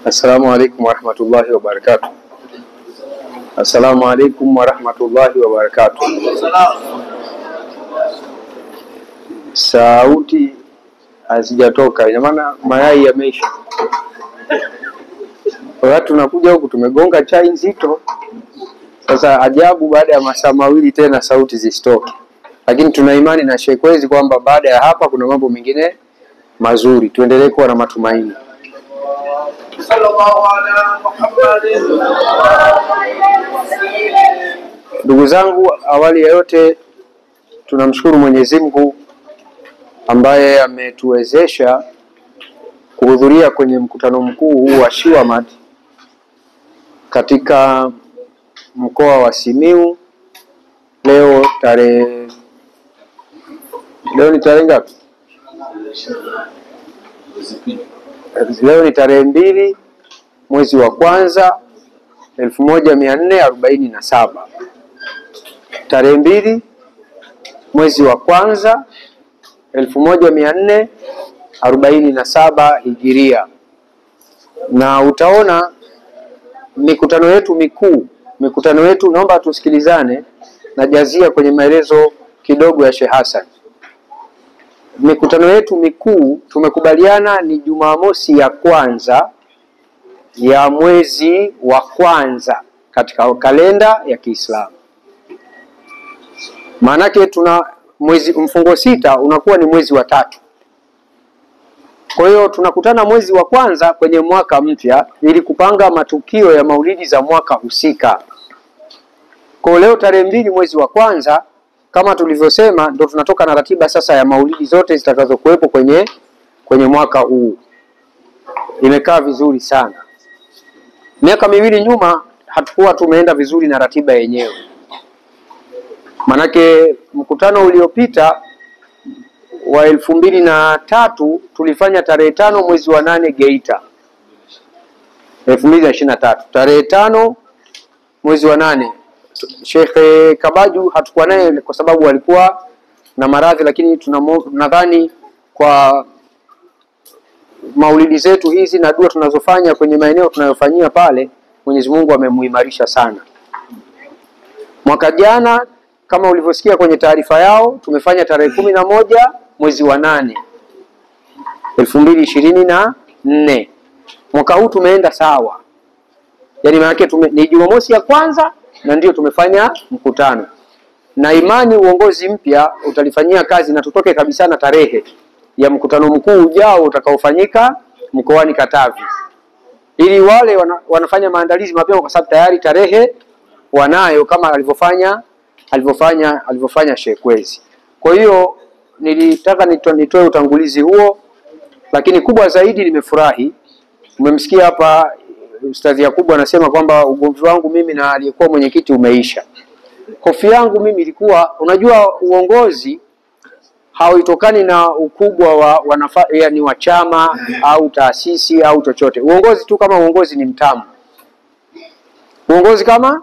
Assalamu alaikum warahmatullahi wabarakatuh. Assalamu alaikum warahmatullahi wabarakatuh. Sauti hazijatoka, ina maana mayai yameisha. Wakati tunakuja huku tumegonga chai nzito. Sasa ajabu, baada ya masaa mawili tena sauti zisitoke. Lakini tuna imani na Sheikh kwamba baada ya hapa kuna mambo mengine mazuri. Tuendelee kuwa na matumaini. Ndugu zangu, awali ya yote tunamshukuru Mwenyezi Mungu ambaye ametuwezesha kuhudhuria kwenye mkutano mkuu huu wa Shiwamat katika mkoa wa Simiyu. Leo ni tarehe ngapi? Leo ni tarehe 2 mwezi wa kwanza 1447. Tarehe 2 mwezi wa kwanza 1447 Hijiria. Na utaona mikutano yetu mikuu, naomba tusikilizane na jazia kwenye maelezo kidogo ya Sheikh Hassan. Mikutano yetu mikuu tumekubaliana ni Jumamosi ya kwanza ya mwezi wa kwanza katika kalenda ya Kiislamu. Maanake tuna mwezi mfungo 6 unakuwa ni mwezi wa 3. Kwa hiyo tunakutana mwezi wa kwanza kwenye mwaka mpya ili kupanga matukio ya maulidi za mwaka husika. Kwa leo tarehe 2 mwezi wa kwanza, kama tulivyosema, ndo tunatoka na ratiba sasa ya maulidi zote zitakazokuwepo kwenye mwaka huu. Imekaa vizuri sana. Miaka miwili nyuma hatukuwa tumeenda vizuri na ratiba yenyewe. Manake mkutano uliopita wa 2003 tulifanya tarehe 5 mwezi wa 8 Geita. 2023 tarehe 5 mwezi wa 8. Sheikh Kabaju hatukuwa naye kwa sababu walikuwa na maradhi, lakini tunadhani kwa maulidi zetu hizi na dua tunazofanya kwenye maeneo tunayofanyia pale, Mwenyezi Mungu amemuimarisha sana. Mwaka jana kama ulivyosikia kwenye taarifa yao, tumefanya tarehe 11 mwezi wa 8 2024. Mwaka huu tumeenda sawa. Yaani maana ni Jumamosi ya kwanza na ndio tumefanya mkutano. Na imani uongozi mpya utalifanyia kazi na tutoke kabisa na tarehe ya mkutano mkuu ujao utakaofanyika mkoani Katavi. Ili wale wanafanya maandalizi mapema, kwa sababu tayari tarehe wanayo kama alivyofanya Sheikh. Kwa hiyo nilitaka nitoe utangulizi huo, lakini kubwa zaidi nimefurahi. Umemsikia hapa Ustadhi Yakubu anasema kwamba ugomvi wangu mimi na aliyekuwa mwenyekiti umeisha. Hofu yangu mimi ilikuwa, unajua uongozi hauitokani na ukubwa wa chama au taasisi au chochote. Uongozi tu kama uongozi ni mtamu. Uongozi kama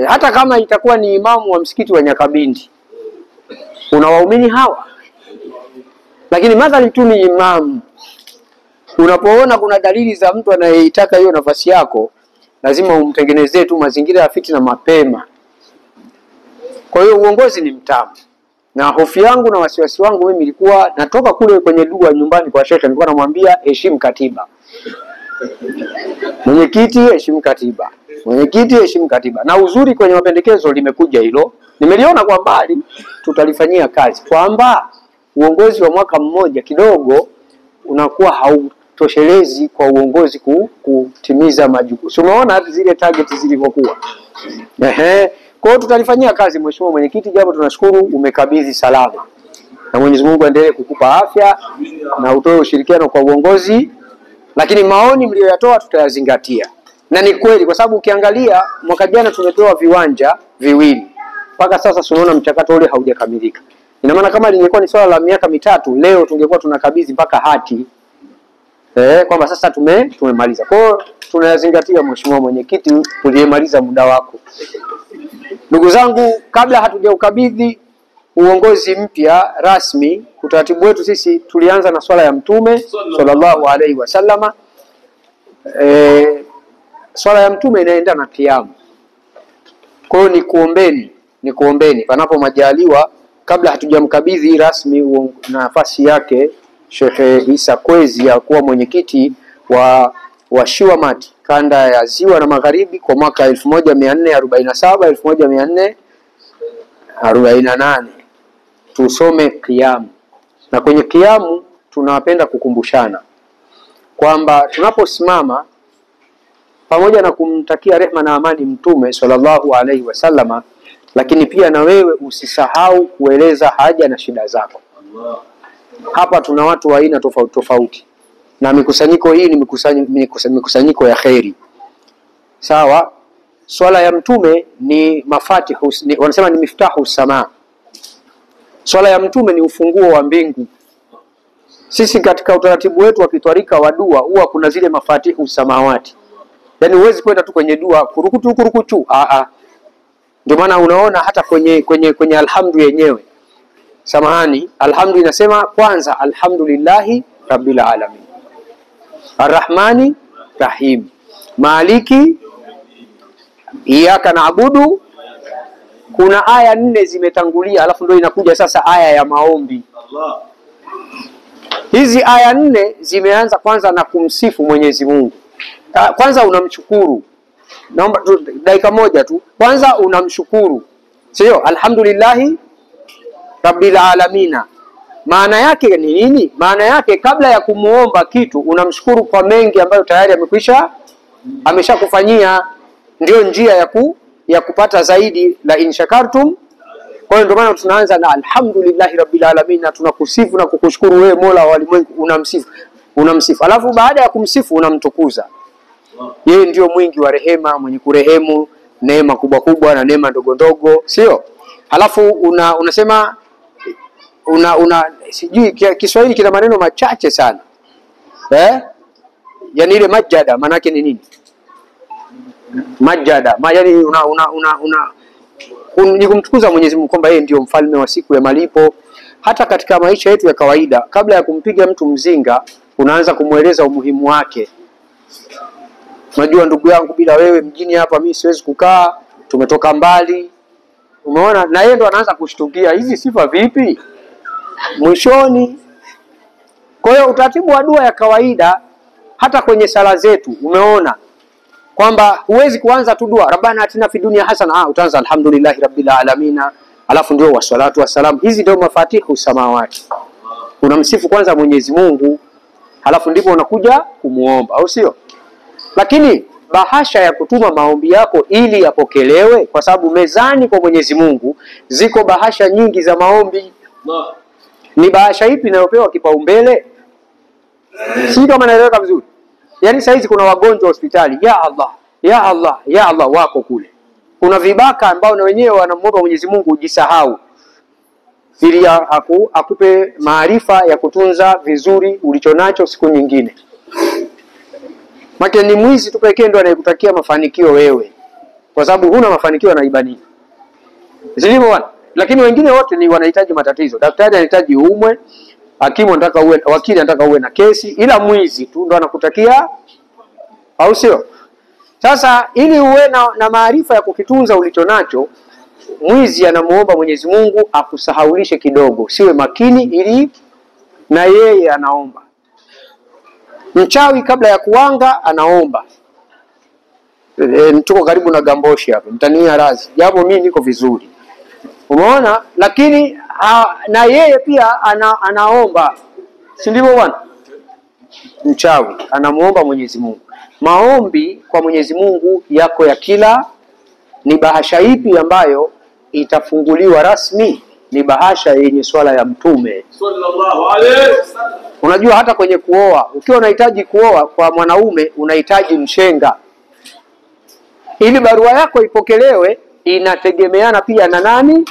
hata kama itakuwa ni imamu wa msikiti wa Nyakabindi, una waumini hawa, lakini madhali tu ni imamu, unapoona kuna dalili za mtu anayeitaka hiyo nafasi yako, lazima umtengenezee tu mazingira ya fitina mapema. Kwa hiyo uongozi ni mtamu. Na hofu yangu na wasiwasi wangu mimi ilikuwa, natoka kule kwenye dua nyumbani kwa Sheikh, nilikuwa namwambia heshimu katiba. Mwenyekiti heshimu katiba. Mwenyekiti heshimu katiba. Na uzuri kwenye mapendekezo limekuja hilo. Nimeliona kwa mbali, tutalifanyia kazi. Kwamba uongozi wa mwaka mmoja kidogo unakuwa hautoshelezi kwa uongozi kutimiza majukumu. Umeona zile target zilivyokuwa. Kwa hiyo tutalifanyia kazi Mheshimiwa Mwenyekiti, jambo tunashukuru umekabidhi salama. Na Mwenyezi Mungu aendelee kukupa afya na utoe ushirikiano kwa uongozi, lakini maoni mlioyatoa tutayazingatia. Na ni kweli, kwa sababu ukiangalia mwaka jana tumetoa viwanja viwili. Mpaka sasa tunaona mchakato ule haujakamilika. Ina maana kama lingekuwa ni swala la miaka 3, leo tungekuwa tunakabidhi mpaka hati. Kwamba sasa tumemaliza. Kwa hiyo tunayazingatia Mheshimiwa Mwenyekiti, tuliyemaliza muda wako. Ndugu zangu, kabla hatujaukabidhi uongozi mpya rasmi, utaratibu wetu sisi tulianza na swala ya Mtume sallallahu alaihi wasallama. swala ya mtume inaenda na kiamu. Kwa hiyo nikuombeni panapo majaliwa, kabla hatujamkabidhi rasmi nafasi yake Sheikh Isa Kwezi ya kuwa mwenyekiti wa Shiwamat kanda ya Ziwa na Magharibi kwa mwaka 1447 1448, tusome kiamu. Na kwenye kiamu tunapenda kukumbushana kwamba tunaposimama, pamoja na kumtakia rehma na amani Mtume sallallahu alaihi wasallama, lakini pia na wewe usisahau kueleza haja na shida zako. Hapa tuna watu wa aina tofauti tofauti, na mikusanyiko hii ni mikusanyiko ya kheri. Sawa, swala ya Mtume ni mafatihu, wanasema ni miftahu samaa. Swala ya Mtume ni ufunguo wa mbingu. Sisi katika utaratibu wetu wa kitwarika wa dua huwa kuna zile mafatihu samawati. Yaani huwezi kwenda tu kwenye dua kurukutu. Ndio maana unaona hata kwenye alhamdu yenyewe, samahani, alhamdu inasema kwanza alhamdulillahi rabbil alamin, arrahmani rahim, maliki iyyaka na'budu. Kuna aya 4 zimetangulia, alafu ndio inakuja sasa aya ya maombi. Hizi aya 4 zimeanza kwanza na kumsifu Mwenyezi Mungu. Kwanza unamshukuru. Naomba dakika moja tu. Kwanza unamshukuru, sio alhamdulillahi rabbil alamina. Maana yake ni nini? Maana yake kabla ya kumuomba kitu unamshukuru kwa mengi ambayo tayari ameshakufanyia. Ndio njia ya kupata zaidi, la in shakartum. Kwa hiyo ndio maana tunaanza na alhamdulillahi rabbil alamin, na tunakusifu na kukushukuru wewe Mola wa walimwengu. Unamsifu. Alafu baada ya kumsifu unamtukuza. Yeye ndio mwingi wa rehema, mwenye kurehemu, neema kubwa kubwa na neema ndogo ndogo, sio? Halafu unasema sijui Kiswahili kina maneno machache sana. Yaani ile majada maana yake ni nini? Majada, yaani ni kumtukuza Mwenyezi Mungu kwamba yeye ndio mfalme wa siku ya malipo. Hata katika maisha yetu ya kawaida, kabla ya kumpiga mtu mzinga, unaanza kumueleza umuhimu wake. Unajua ndugu yangu, bila wewe mjini hapa mimi siwezi kukaa, tumetoka mbali. Umeona? Na yeye ndo anaanza kushtukia hizi sifa vipi mwishoni. Kwa hiyo utaratibu wa dua ya kawaida hata kwenye sala zetu umeona kwamba huwezi kuanza tu dua rabbana atina fid dunya hasana, utaanza alhamdulillahi rabbil alamin, alafu ndio wassalatu wassalam. Hizi ndio mafatihu samawati. Unamsifu kwanza Mwenyezi Mungu, alafu ndipo unakuja kumuomba, au sio? Lakini bahasha ya kutuma maombi yako ili yapokelewe, kwa sababu mezani kwa Mwenyezi Mungu ziko bahasha nyingi za maombi. Ni bahasha ipi inayopewa kipaumbele? Si kama naeleweka vizuri. Yaani saizi kuna wagonjwa hospitali, ya Allah, ya Allah, ya Allah wako kule. Kuna vibaka ambao na wenyewe wanamuomba Mwenyezi Mungu ujisahau, ili akupe maarifa ya kutunza vizuri ulichonacho siku nyingine. Maki ni mwizi tu pekee ndo anayekutakia mafanikio wewe, kwa sababu huna mafanikio na ibani. Zilivyo wana. Lakini wengine wote ni wanahitaji matatizo. Daktari anahitaji umwe, hakimu anataka uwe, wakili anataka uwe na kesi, ila mwizi tu ndo anakutakia, au sio? Sasa ili uwe na maarifa ya kukitunza ulichonacho, mwizi anamuomba Mwenyezi Mungu akusahaulishe kidogo, siwe makini, ili na yeye anaomba. Mchawi kabla ya kuanga anaomba. Tuko karibu na Gamboshi hapa, mtania razi, japo mimi niko vizuri. Umeona? Lakini na yeye pia anaomba. Si ndivyo bwana? Mchawi anamuomba Mwenyezi Mungu. Maombi kwa Mwenyezi Mungu yako ya kila, ni bahasha ipi ambayo itafunguliwa rasmi? Ni bahasha yenye swala ya Mtume sallallahu alaihi wasallam. Unajua hata kwenye kuoa, ukiwa unahitaji kuoa kwa mwanaume unahitaji mshenga. Ili barua yako ipokelewe inategemeana pia na nani?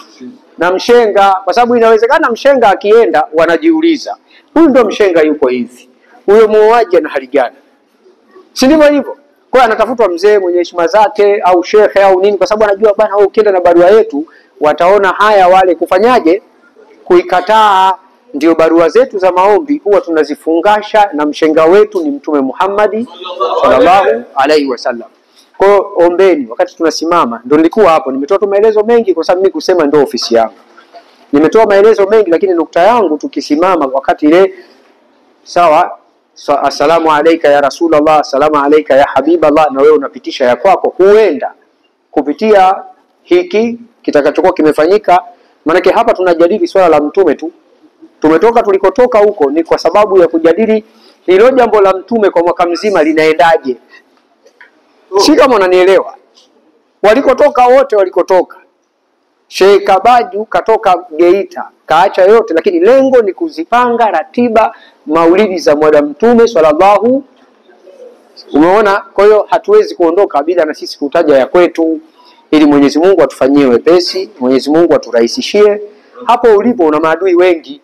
Na mshenga, kwa sababu inawezekana mshenga akienda wanajiuliza, huyu ndo mshenga yuko hivi, huyo muoaji ana hali gani? Si ndivyo hivyo? Kwa anatafutwa mzee mwenye heshima zake au shekhe au nini, kwa sababu anajua bwana, wewe ukienda na barua yetu wataona haya wale kufanyaje, kuikataa. ndio barua zetu za maombi huwa tunazifungasha na mshenga wetu ni Mtume Muhammad sallallahu alaihi wasallam. Kwa hiyo ombeni wakati tunasimama. Ndio nilikuwa hapo nimetoa maelezo mengi kwa sababu mimi kusema ndio ofisi yangu. Nimetoa maelezo mengi lakini nukta yangu tukisimama wakati ile sawa, assalamu alayka ya Rasulullah, assalamu alayka ya Habiballah, na wewe unapitisha ya kwako, huenda kupitia hiki kitakachokuwa kimefanyika. Maana hapa tunajadili swala la mtume tu. Tumetoka tulikotoka huko ni kwa sababu ya kujadili hilo jambo la mtume kwa mwaka mzima linaendaje. Si kama unanielewa. Walikotoka wote walikotoka. Sheikh Kabaju katoka Geita, kaacha yote, lakini lengo ni kuzipanga ratiba maulidi za mwana mtume sallallahu. Umeona? Kwa hiyo hatuwezi kuondoka bila na sisi kutaja ya kwetu, ili Mwenyezi Mungu atufanyie wepesi, Mwenyezi Mungu aturahisishie. Hapo ulipo una maadui wengi.